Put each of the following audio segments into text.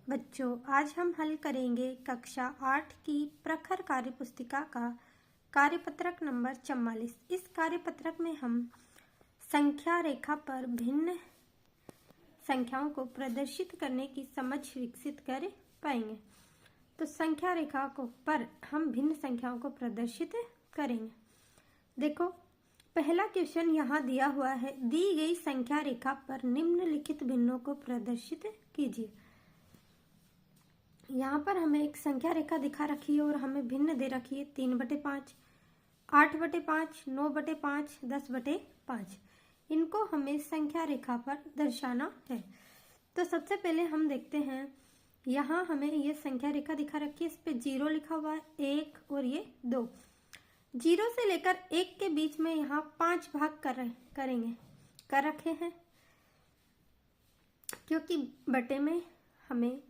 बच्चों, आज हम हल करेंगे कक्षा 8 की प्रखर कार्यपुस्तिका का कार्यपत्रक नंबर 44। इस कार्यपत्रक में हम संख्या रेखा पर भिन्न संख्याओं को प्रदर्शित करने की समझ विकसित कर पाएंगे। तो संख्या रेखा पर हम भिन्न संख्याओं को प्रदर्शित करेंगे। देखो, पहला क्वेश्चन यहाँ दिया हुआ है, दी गई संख्या रेखा पर निम्नलिखित भिन्नों को प्रदर्शित कीजिए। यहाँ पर हमें एक संख्या रेखा दिखा रखी है और हमें भिन्न दे रखी है 3/5, 8/5, 9/5, 10/5। इनको हमें संख्या रेखा पर दर्शाना है। तो सबसे पहले हम देखते हैं, यहाँ हमें ये संख्या रेखा दिखा रखी है, इस पे 0 लिखा हुआ है, 1 और ये 2। 0 से लेकर 1 के बीच में यहाँ 5 भाग कर रखे हैं, क्योंकि बटे में हमें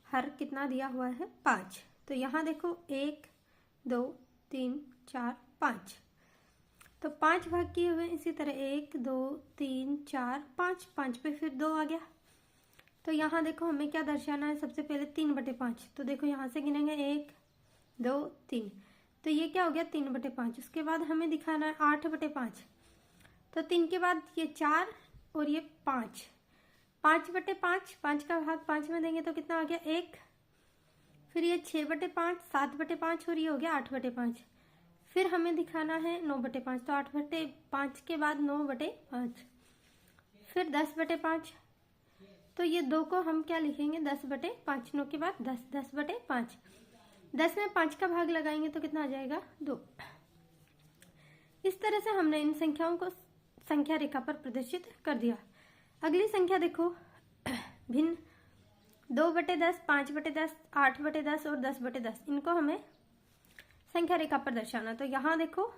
हर कितना दिया हुआ है, 5। तो यहाँ देखो 1, 2, 3, 4, 5। तो 5 भाग किए हुए। इसी तरह 1, 2, 3, 4, 5, 5 पे फिर 2 आ गया। तो यहाँ देखो हमें क्या दर्शाना है, सबसे पहले 3/5। तो देखो यहाँ से गिनेंगे 1, 2, 3। तो ये क्या हो गया, 3/5। उसके बाद हमें दिखाना है 8/5। तो 3 के बाद ये 4 और ये 5। 5/5, 5 का भाग 5 में देंगे तो कितना आ गया, 1। फिर ये 6/5, 7/5 और ये हो गया 8/5। फिर हमें दिखाना है 9/5। तो 8/5 के बाद 9/5। फिर 10/5। तो ये 2 को हम क्या लिखेंगे, 10/5। 9 के बाद 10, 10/5। 10 में 5 का भाग लगाएंगे तो कितना आ जाएगा, 2। इस तरह से हमने इन संख्याओं को संख्या रेखा पर प्रदर्शित कर दिया। अगली संख्या देखो, भिन्न 2/10, 5/10, 8/10 और 10/10। इनको हमें संख्या रेखा पर दर्शाना। तो यहाँ देखो,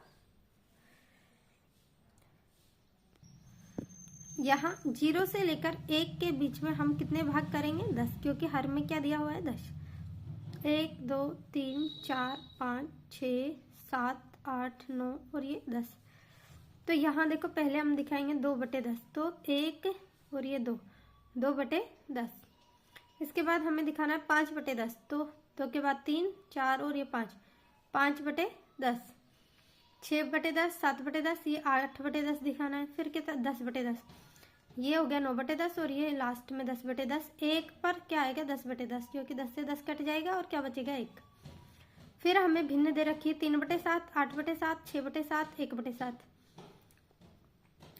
यहाँ 0 से लेकर 1 के बीच में हम कितने भाग करेंगे, 10, क्योंकि हर में क्या दिया हुआ है, 10। 1, 2, 3, 4, 5, 6, 7, 8, 9 और ये 10। तो यहाँ देखो, पहले हम दिखाएंगे 2/10। तो 1 और ये 2, 2/10। इसके बाद हमें दिखाना है 5/10। तो 2 के बाद 3, 4 और ये 5, 5/10। 6/10, 7/10, ये 8/10 दिखाना है। फिर कितना, 10/10। ये हो गया 9/10 और ये लास्ट में 10/10। 1 पर क्या आएगा, 10/10, क्योंकि 10 से 10 कट जाएगा और क्या बचेगा, 1। फिर हमें भिन्न दे रखी है 3/7, 8/7, 6/7, 1/7।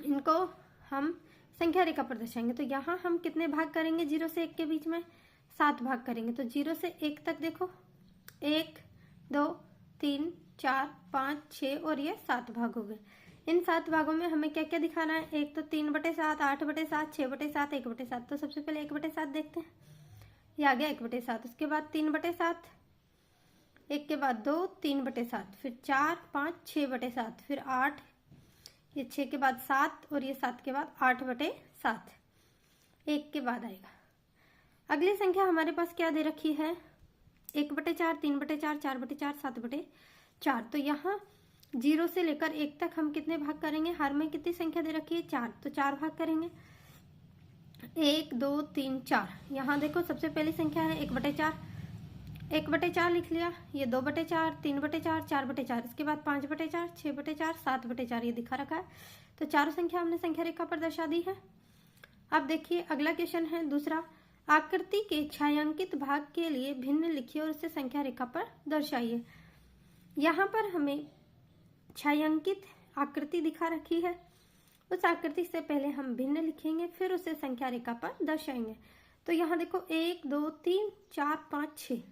इनको हम संख्या रेखा पर दर्शाएंगे। तो यहाँ हम कितने भाग करेंगे, 0 से 1 के बीच में 7 भाग करेंगे। तो 0 से 1 तक देखो, 1, 2, 3, 4, 5, 6 और ये 7 भाग हो गए। इन 7 भागों में हमें क्या क्या दिखाना है, एक तो 3/7, 8/7, 6/7, 1/7। तो सबसे पहले 1/7 देखते हैं, ये आ गया 1/7। उसके बाद 3/7, 1 के बाद 2, 3/7, फिर 4, 5, 6/7, फिर 8, ये 6 के बाद 7 और ये 7 के बाद 8/7, 1 के बाद आएगा। अगली संख्या हमारे पास क्या दे रखी है, 1/4, 3/4, 4/4, 7/4। तो यहाँ 0 से लेकर 1 तक हम कितने भाग करेंगे, हर में कितनी संख्या दे रखी है, 4। तो 4 भाग करेंगे, 1, 2, 3, 4। यहाँ देखो सबसे पहली संख्या है 1/4, 1/4 लिख लिया। ये 2/4, 3/4, 4/4। इसके बाद 5/4, 6/4, 7/4 ये दिखा रखा है। तो चारों संख्या हमने संख्या रेखा पर दर्शा दी है। अब देखिए अगला क्वेश्चन है दूसरा, आकृति के छायांकित भाग के लिए भिन्न लिखिए और उसे संख्या रेखा पर दर्शाइए। यहाँ पर हमें छायांकित आकृति दिखा रखी है, उस आकृति से पहले हम भिन्न लिखेंगे, फिर उसे संख्या रेखा पर दर्शाएंगे। तो यहाँ देखो 1, 2, 3, 4, 5, 6।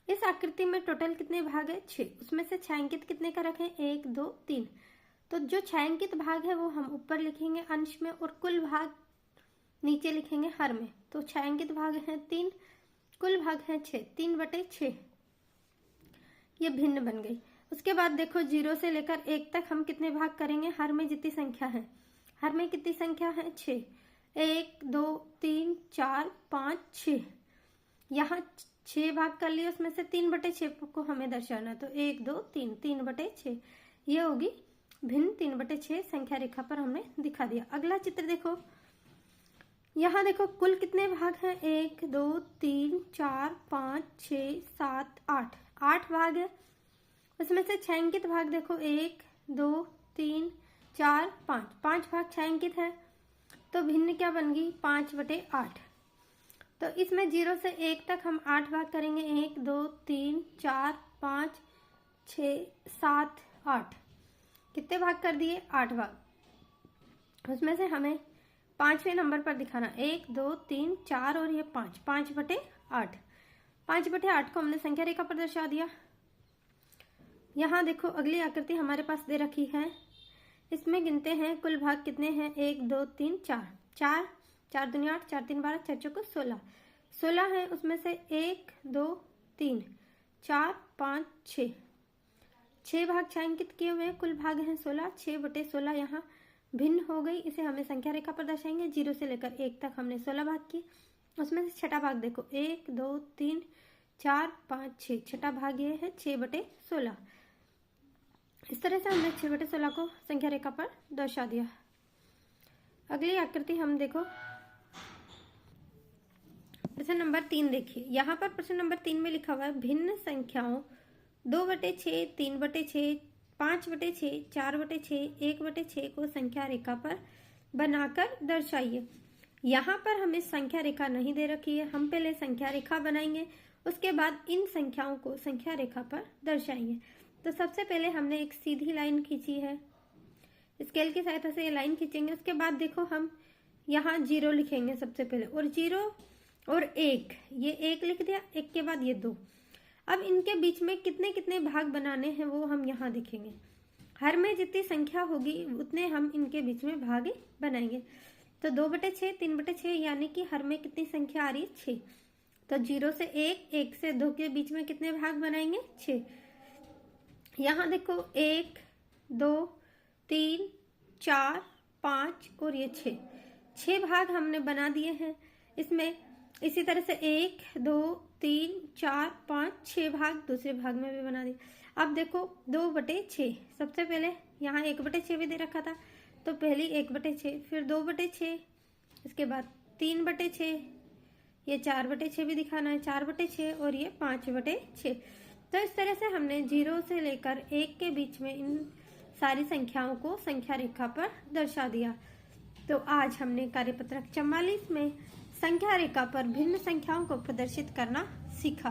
इस आकृति में टोटल कितने भाग है, 6। उसमें से छायांकित कितने का रखें, 1, 2, 3। तो जो छायांकित भाग है वो हम ऊपर लिखेंगे अंश में, और कुल भाग नीचे लिखेंगे हर में। तो छायांकित भाग है 3, कुल भाग है 6, 3/6। ये भिन्न बन गई। उसके बाद देखो 0 से लेकर 1 तक हम कितने भाग करेंगे, हर में जितनी संख्या है, हर में कितनी संख्या है, 6। 1, 2, 3, 4, 5, 6। यहाँ 6 भाग कर लिए, उसमें से 3/6 को हमें दर्शाना। तो 1, 2, 3, 3/6 ये होगी भिन्न। 3/6 संख्या रेखा पर हमने दिखा दिया। अगला चित्र देखो, यहाँ देखो कुल कितने भाग हैं, 1 2 3 4 5 6 7 8, 8 भाग है। उसमें से छायांकित भाग देखो 1 2 3 4 5, 5 भाग छायांकित है। तो भिन्न क्या बन गई, 5/8। तो इसमें 0 से 1 तक हम 8 भाग करेंगे, 1 2 3 4 5 6 7 8। कितने भाग कर दिए, 8 भाग। उसमें से हमें 5वें नंबर पर दिखाना, 1 2 3 4 और ये 5, 5/8। 5/8 को हमने संख्या रेखा पर दर्शा दिया। यहाँ देखो अगली आकृति हमारे पास दे रखी है, इसमें गिनते हैं कुल भाग कितने हैं, 1 2 3 4, 4 4 दूनी 8, 4 3 12, 4 चौको 16, 16 है। उसमें से 1 2 3 4 5 6, 6 भाग छायांकित किए हुए हैं, कुल भाग हैं 16, 6/16 यहाँ भिन्न हो गई। इसे हमें संख्या रेखा पर दर्शाएंगे। 0 से लेकर 1 तक हमने 16 भाग किए। उसमें से छठा भाग देखो, 1 2 3 4 5 6, छठा भाग ये है 6/16। इस तरह से हमने 6/16 को संख्या रेखा पर दर्शा दिया। अगली आकृति हम देखो प्रश्न नंबर 3 देखिए। यहाँ पर प्रश्न नंबर 3 में लिखा हुआ है, भिन्न संख्याओं 2/6, 3/6, 5/6, 4/6, 1/6 को संख्या रेखा पर बनाकर दर्शाइए। यहाँ पर हमें संख्या रेखा नहीं दे रखी है, हम पहले संख्या रेखा बनाएंगे, उसके बाद इन संख्याओं को संख्या रेखा पर दर्शाएंगे। तो सबसे पहले हमने एक सीधी लाइन खींची है, स्केल की सहायता से ये लाइन खींचेंगे। उसके बाद देखो हम यहाँ 0 लिखेंगे सबसे पहले, और 0 और 1, ये 1 लिख दिया, 1 के बाद ये 2। अब इनके बीच में कितने कितने भाग बनाने हैं वो हम यहाँ देखेंगे। हर में जितनी संख्या होगी उतने हम इनके बीच में भाग बनाएंगे। तो 2/6, 3/6, यानी कि हर में कितनी संख्या आ रही है, 6। तो 0 से 1, 1 से 2 के बीच में कितने भाग बनाएंगे, 6। यहाँ देखो 1 2 3 4 5 और ये 6 भाग हमने बना दिए हैं इसमें। इसी तरह से 1 2 3 4 5 6 भाग दूसरे भाग में भी बना दिए। अब देखो 2/6, सबसे पहले यहाँ 1/6 भी दे रखा था, तो पहली 1/6, फिर 2/6, इसके बाद 3/6, ये 4/6 भी दिखाना है, 4/6 और ये 5/6। तो इस तरह से हमने 0 से लेकर 1 के बीच में इन सारी संख्याओं को संख्या रेखा पर दर्शा दिया। तो आज हमने कार्यपत्रक 44 में संख्या रेखा पर भिन्न संख्याओं को प्रदर्शित करना सीखा।